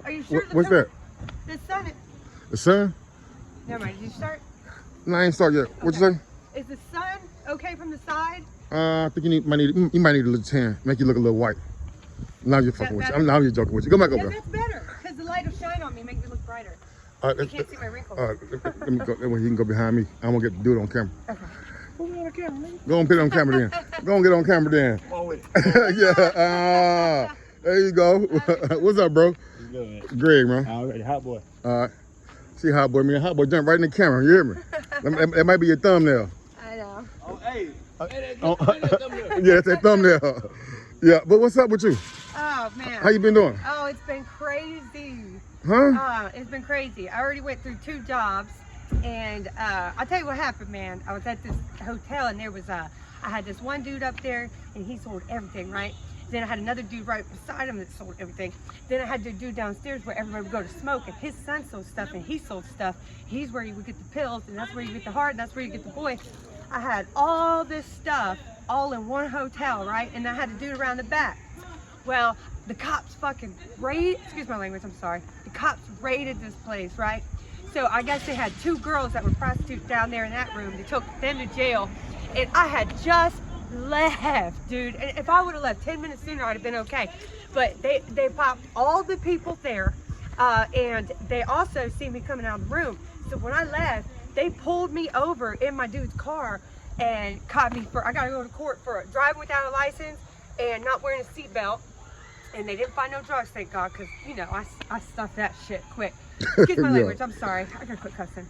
Are you sure? What's that? The sun. The sun? Never mind. Did you start? No, I ain't start yet. What you say? Is the sun okay from the side? I think you might need a little tan, make you look a little white. Now you're fucking with you. Now you're joking with you. Go back over there. That's better because the light will shine on me, make me look brighter. You can't see my wrinkles. Let me go. That way you can go behind me. I'm gonna get to do it on camera. Okay. Put me on camera, man. Go and put it on camera then. Go and get on camera then. Come on with Yeah. There you go. What's up, bro? Good, man. Greg, man. Already, hot boy. All right. See Hot Boy, man. Hot Boy jump right in the camera. You hear me? That might be your thumbnail. I know. Oh, hey. Yeah, that's that thumbnail. Yeah, but what's up with you? Oh man. How you been doing? Oh, it's been crazy. Huh? It's been crazy. I already went through 2 jobs, and I'll tell you what happened, man. I was at this hotel, and there was I had this one dude up there, and he sold everything, right? Then I had another dude right beside him that sold everything. Then I had the dude downstairs where everybody would go to smoke, and his son sold stuff, and he sold stuff. He's where you would get the pills, and that's where you get the heart, and that's where you get the boy. I had all this stuff all in one hotel, right? And I had a dude around the back. Well, the cops fucking excuse my language, I'm sorry. The cops raided this place, right? So I guess they had 2 girls that were prostitutes down there in that room. They took them to jail, and I had just left, dude. And if I would have left 10 minutes sooner, I'd have been okay. But they popped all the people there, and they also see me coming out of the room. So when I left, they pulled me over in my dude's car and caught me I gotta go to court for driving without a license and not wearing a seatbelt. And they didn't find no drugs, thank God, because, you know, I stuffed that shit quick. Excuse my language, I'm sorry. I gotta quit cussing.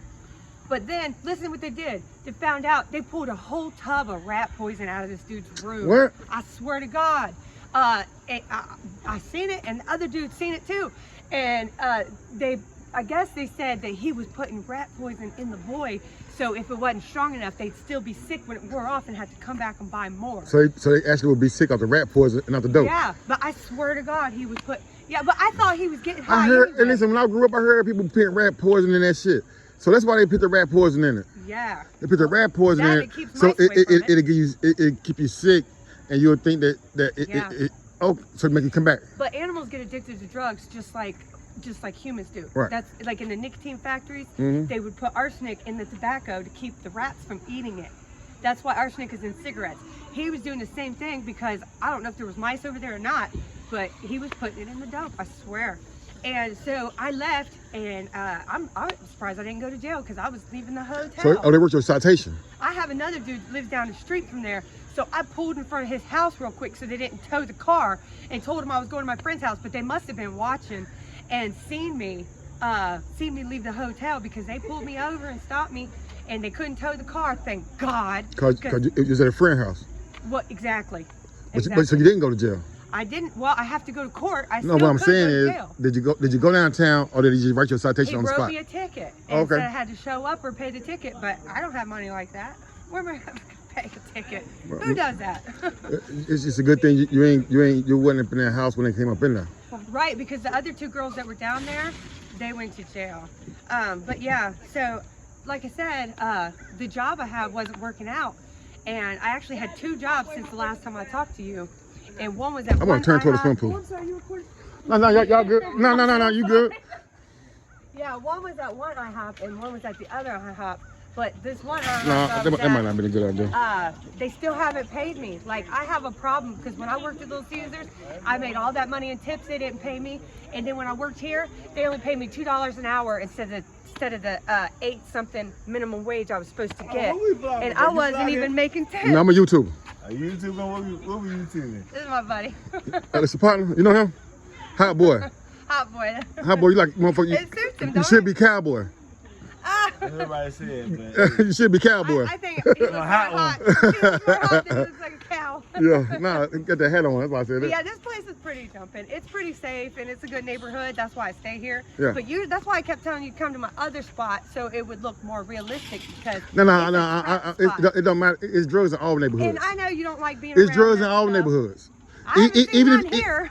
But then, listen to what they did. They found out they pulled a whole tub of rat poison out of this dude's room. What? I swear to God. I seen it, and the other dude seen it too. And I guess they said that he was putting rat poison in the boy, so if it wasn't strong enough, they'd still be sick when it wore off and had to come back and buy more. So they actually would be sick off the rat poison and not the dope. Yeah, but I swear to God, he was yeah, but I thought he was getting high. I heard, anyway. and listen, when I grew up, I heard people putting rat poison in that shit. So that's why they put the rat poison in it. Yeah. They put the rat poison in it, so it'll give you, it'll keep you sick, and you'll think that so it make you come back. But animals get addicted to drugs just like humans do. Right. That's like in the nicotine factories, they would put arsenic in the tobacco to keep the rats from eating it. That's why arsenic is in cigarettes. He was doing the same thing because I don't know if there was mice over there or not, but he was putting it in the dope, I swear. And so I left, and I was surprised I didn't go to jail because I was leaving the hotel. So, they wrote your citation? I have another dude that lives down the street from there, so I pulled in front of his house real quick so they didn't tow the car, and told him I was going to my friend's house, but they must have been watching and seen me leave the hotel because they pulled me over and stopped me, and they couldn't tow the car, thank God. Because it was at a friend's house? What, exactly. But so you didn't go to jail? I didn't. Well, I have to go to court. No, what I'm saying is, did you go downtown, or did you just write your citation on the spot? He wrote me a ticket and said I had to show up or pay the ticket, but I don't have money like that. Where am I going to pay a ticket? Who does that? It's just a good thing you wasn't up in that house when they came up in there. Right, because the other 2 girls that were down there, they went to jail. But yeah, so like I said, the job I had wasn't working out, and I actually had 2 jobs since the last time I talked to you. And one was at I'm gonna turn toward the swimming pool. Oh, I'm sorry, you recording? No, y'all good. No, you good. Yeah, one was at one IHOP and one was at the other IHOP. But this one IHOP, that might not have been a good idea. they still haven't paid me. Like, I have a problem because when I worked at Little Caesars, I made all that money in tips. They didn't pay me. And then when I worked here, they only paid me $2 an hour instead of the 8-something minimum wage I was supposed to get. And I wasn't even making tips. No, I'm a YouTuber. A YouTuber? What were you YouTubing? This is my buddy. That's your partner? You know him? Hot boy. Hot boy. Hot boy, you like motherfucker. It suits him, You should be cowboy. Everybody said, but You should be cowboy. I think he looks more hot. He looks more hot than he looks like a cow. Yeah, nah, get the hat on. That's why I said it. Yeah, this place is pretty jumping. It's pretty safe and it's a good neighborhood. That's why I stay here. Yeah. But that's why I kept telling you to come to my other spot so it would look more realistic because it don't matter. It's drugs in all neighborhoods. And I know you don't like being It's around drugs in that all stuff. neighborhoods. I haven't seen one here.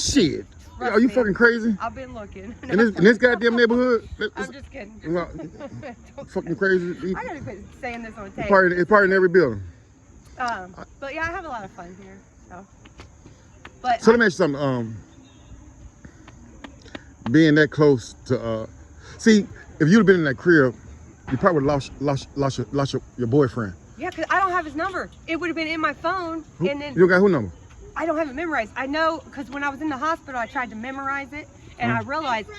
Shit. Are you fucking crazy? I've been looking. In this goddamn neighborhood? I'm just kidding. Fucking crazy. I gotta quit saying this on tape. It's part in every building. But yeah, I have a lot of fun here. So let me ask you something. being that close to. See, if you'd have been in that crib, you probably would have lost your boyfriend. Yeah, because I don't have his number. It would have been in my phone. And then You don't got who number? I don't have it memorized. I know because when I was in the hospital, I tried to memorize it. And I realized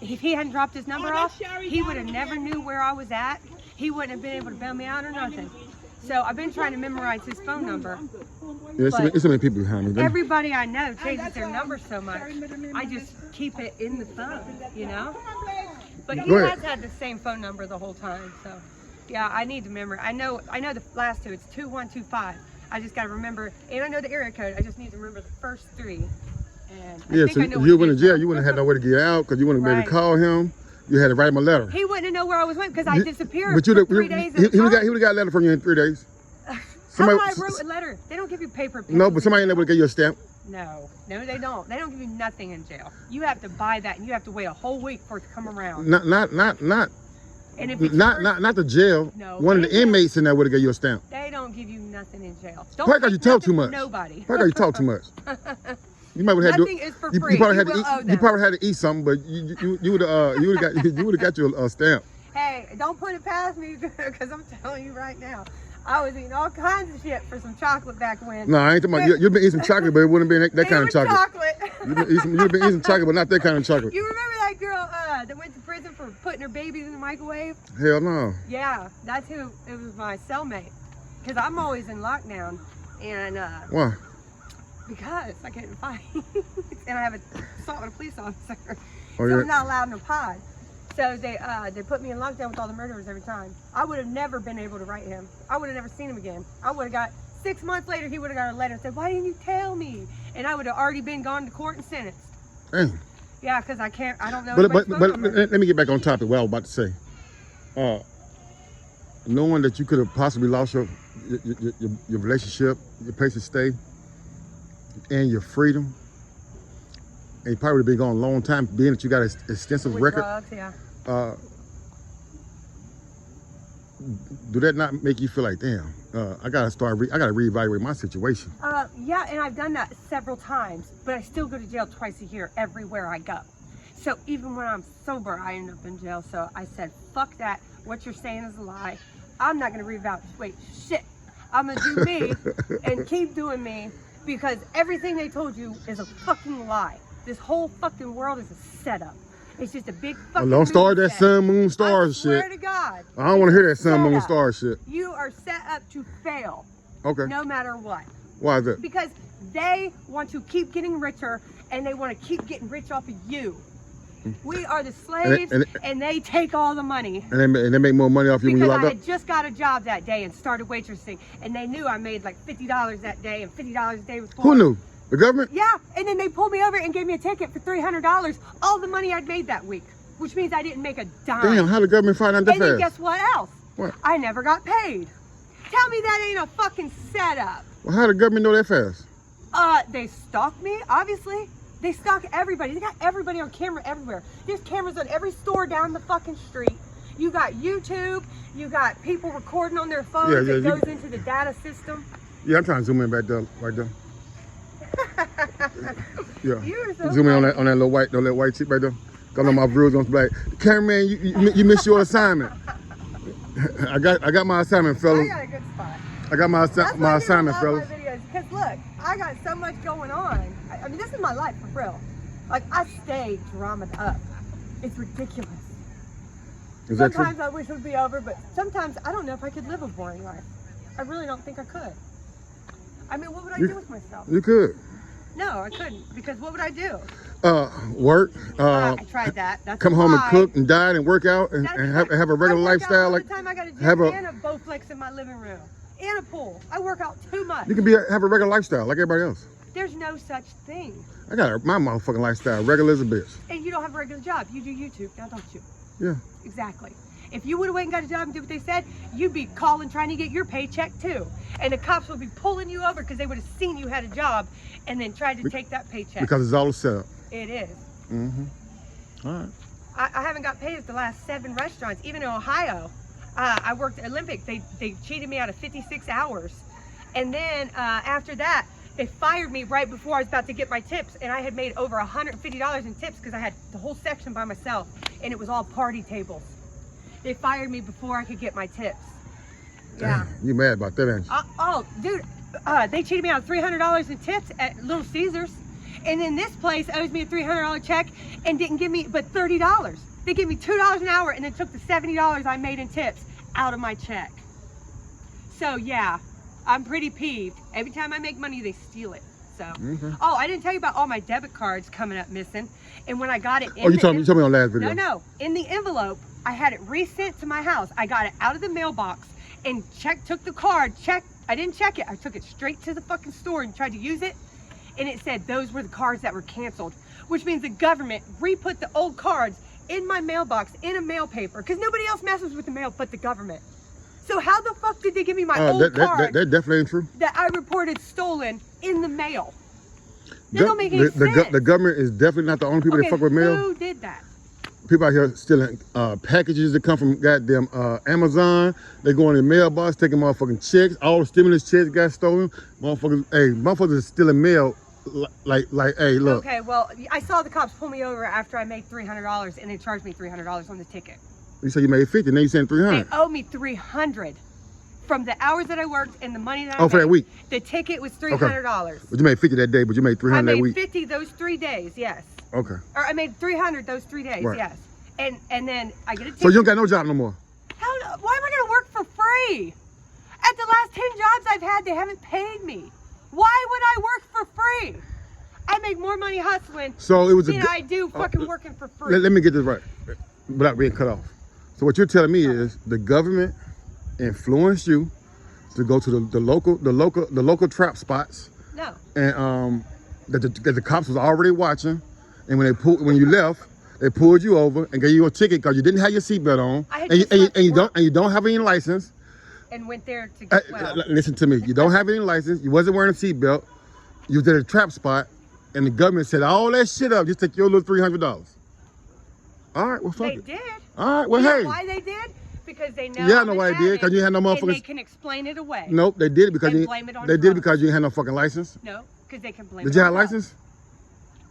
if he hadn't dropped his number off, he would have never knew where I was at. He wouldn't have been able to bail me out or nothing. So I've been trying to memorize his phone number. Yeah, it's so many people behind me. Everybody I know changes their number so much. I just keep it in the phone, you know? But he has had the same phone number the whole time. So yeah, I need to memorize. I know the last two. It's 2125. I just got to remember, and I know the area code. I just need to remember the first three. And yeah, so if you went to jail, you wouldn't have had nowhere to get out because you wouldn't have been able to call him. You had to write him a letter. He wouldn't know where I was went because I disappeared but for 3 days. He would have got a letter from you in 3 days. How do I wrote a letter? They don't give you paper. No, but somebody ain't able to get you a stamp. No, they don't. They don't give you nothing in jail. You have to buy that, and you have to wait a whole week for it to come around. Not And if not the jail. No, one of the inmates in there would have got you a stamp. They don't give you nothing in jail. Why because you talk too much? Nobody. Why because you talk too much? You might have had Nothing is for free. You probably had to eat something, but you would have got you a stamp. Hey, don't put it past me because I'm telling you right now, I was eating all kinds of shit for some chocolate back when. No, I ain't talking about you've been eating some chocolate, but it wouldn't have been that kind of chocolate. You've been eating some chocolate, but not that kind of chocolate. You remember that girl that went to prison for putting her babies in the microwave? Hell no. Yeah, that's who. It was my cellmate. Because I'm always in lockdown, and why? Because I couldn't fight, and I have a assault with a police officer, Oh, so yeah. I'm not allowed in a pod. So they put me in lockdown with all the murderers every time. I would have never been able to write him. I would have never seen him again. I would have got 6 months later. He would have got a letter and said, "Why didn't you tell me?" And I would have already been gone to court and sentenced. Dang. Yeah, because I can't. I don't know. But let me get back on topic. What I was about to say. Knowing that you could have possibly lost your relationship, your place to stay, and your freedom, and you probably would have been gone a long time, being that you got an extensive with record. drugs, yeah. Do that not make you feel like, damn, I gotta reevaluate my situation? Yeah, and I've done that several times, but I still go to jail twice a year everywhere I go. So even when I'm sober, I end up in jail. So I said, fuck that. What you're saying is a lie. I'm not gonna reevaluate shit. I'm gonna do me and keep doing me because everything they told you is a fucking lie. This whole fucking world is a setup. It's just a big fucking don't start that set. sun, moon, stars shit. I swear to God. I don't want to hear that sun, moon, stars shit. You are set up to fail. Okay. No matter what. Why is that? Because they want to keep getting richer and they want to keep getting rich off of you. We are the slaves and they take all the money. And they make more money off you when you lock Because up? I had just got a job that day and started waitressing, and they knew I made like $50 that day and $50 a day before. Who knew? The government? Yeah, and then they pulled me over and gave me a ticket for $300, all the money I'd made that week, which means I didn't make a dime. Damn, how the government find out that And then fast? guess what else? What? I never got paid. Tell me that ain't a fucking setup. Well, how the government know that fast? They stalk me, obviously. They stalk everybody. They got everybody on camera everywhere. There's cameras on every store down the fucking street. You got YouTube. You got people recording on their phones. It goes into the data system. Yeah, I'm trying to zoom in back there, right there. Yeah. You are so Zoom in on that little white chick right there. Got on my bruise on black. Cameraman, you missed your assignment. I got my assignment, fellas. I got a good spot. I got my assignment, fellas. Because look, I got so much going on. I mean, this is my life for real. Like, I stay dramaed up. It's ridiculous. Is that true? Sometimes I wish it would be over, but sometimes I don't know if I could live a boring life. I really don't think I could. I mean, what would I do with myself? You could. No, I couldn't, because what would I do? Work. I tried that. That's come home and cook and diet and work out and have a regular lifestyle. All Like the time. I got a gym and a Bowflex in my living room and a pool. I work out too much. you can have a regular lifestyle like everybody else. There's no such thing. I got my motherfucking lifestyle, regular as a bitch. And you don't have a regular job. You do YouTube now, don't you? Yeah. Exactly. If you would have went and got a job and did what they said, you'd be calling trying to get your paycheck too. And the cops would be pulling you over because they would have seen you had a job and then tried to take that paycheck. Because it's all a setup. It is. Mm-hmm. All right. I haven't got paid at the last 7 restaurants. Even in Ohio, I worked at Olympic. They cheated me out of 56 hours. And then after that, They fired me right before I was about to get my tips, and I had made over $150 in tips because I had the whole section by myself, and it was all party tables. They fired me before I could get my tips. Yeah. You mad about that, ain't you? Oh, dude, they cheated me out of $300 in tips at Little Caesars, and then this place owes me a $300 check and didn't give me but $30. They gave me $2 an hour and then took the $70 I made in tips out of my check. So yeah, I'm pretty peeved. Every time I make money, they steal it. So, oh, I didn't tell you about all my debit cards coming up missing. And when I got it in you told me on last video. No, in the envelope, I had it resent to my house. I got it out of the mailbox and took the card, I didn't check it. I took it straight to the fucking store and tried to use it. And it said those were the cards that were canceled, which means the government re-put the old cards in my mailbox in a mail paper because nobody else messes with the mail but the government. So how the fuck did they give me my old card that definitely ain't true. that I reported stolen in the mail? That don't make any sense. The government is definitely not the only people that fuck with mail. Who did that? People out here stealing packages that come from goddamn Amazon. They go in the mailbox, taking motherfucking checks. All the stimulus checks got stolen. Motherfuckers is stealing mail like, hey, look. Okay, well, I saw the cops pull me over after I made $300 and they charged me $300 on the ticket. You said you made 50, now you saying 300. They owe me $300 from the hours that I worked and the money that I made. For that week? The ticket was $300. Okay. But you made 50 that day, but you made 300 that week. I made 50 those 3 days, yes. Okay. Or I made 300 those 3 days, right. Yes. And then I get a ticket. So you don't got no job no more? Hell no. Why am I going to work for free? At the last 10 jobs I've had, they haven't paid me. Why would I work for free? I make more money hustling than I do fucking working for free. Let me get this right, without being cut off. So what you're telling me is the government influenced you to go to the local trap spots. No. And that the cops was already watching, and when you left, they pulled you over and gave you a ticket because you didn't have your seatbelt on, and you don't have any license. And went there to get Listen to me. You don't have any license. You wasn't wearing a seatbelt. You was at a trap spot, and the government said all that shit up. Just take your little $300. All right, well, fuck it. They did. All right, well, you hey. know why they did? Because they know. Yeah, I know why they did. Because you had no motherfuckers. And they can explain it away. Nope, they did it because and blame it on they did it because you didn't have no fucking license. No, because they can blame. Did you have a license?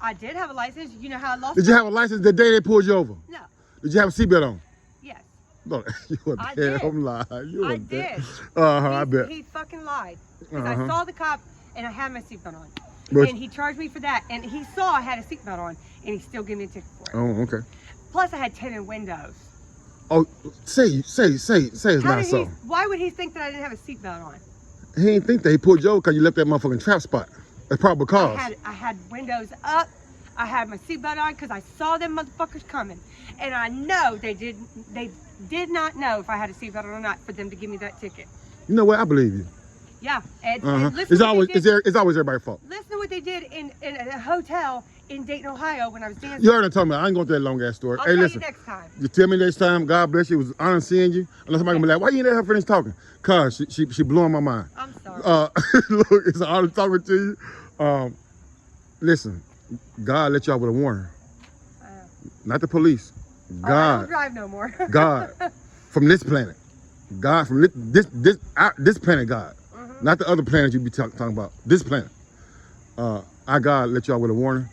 I did have a license. You know how I lost. Did you have a license the day they pulled you over? No. Did you have a seatbelt on? Yes. No, you a damn lie. I did. I bet. He fucking lied. Because I saw the cop and I had my seatbelt on. But, and he charged me for that. And he saw I had a seatbelt on and he still gave me a ticket for it. Oh, okay. Plus I had tinted windows. Oh, say it's not so. Why would he think that I didn't have a seatbelt on? He didn't think that. He pulled you over because you left that motherfucking trap spot. That's probably because. I had windows up. I had my seatbelt on because I saw them motherfuckers coming. And I know they did not know if I had a seatbelt on or not for them to give me that ticket. You know what? I believe you. Yeah. And it's always everybody's fault. Listen to what they did in a hotel in Dayton, Ohio when I was dancing. You already told me. I ain't going through that long ass story. I'll hey, tell listen. You next time. You tell me next time. God bless you. It was an honor seeing you. Unless somebody gonna be like, why you let her finish talking? Cause she blowing my mind. I'm sorry. Look, it's an honor talking to you. Listen, God let y'all with a warning. Not the police. God. I don't drive no more. God from this planet. God from this planet. God, not the other planet you be talking about. This planet. Our God let y'all with a warning.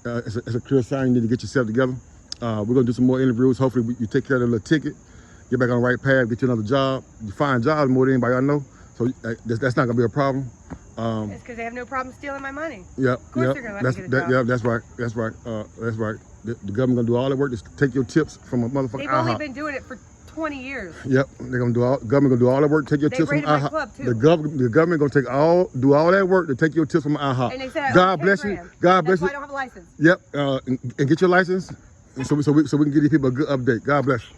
It's a clear sign you need to get yourself together. We're gonna do some more interviews. Hopefully you take care of the little ticket, get back on the right path, get you another job. You find jobs more than anybody I know, so that's not gonna be a problem. It's because they have no problem stealing my money. Yep. Of course they're gonna let me get a job. Yeah, that's right. That's right. The government gonna do all that work to take your tips from a motherfucker. They've only been doing it for 20 years. Yep, they're gonna do government gonna do all that work, take your tips from my club too. The government gonna do all that work to take your tips from IHOP. And they said, God bless you. God bless you. That's why I don't have a license. Yep, and get your license, so we can give these people a good update. God bless you.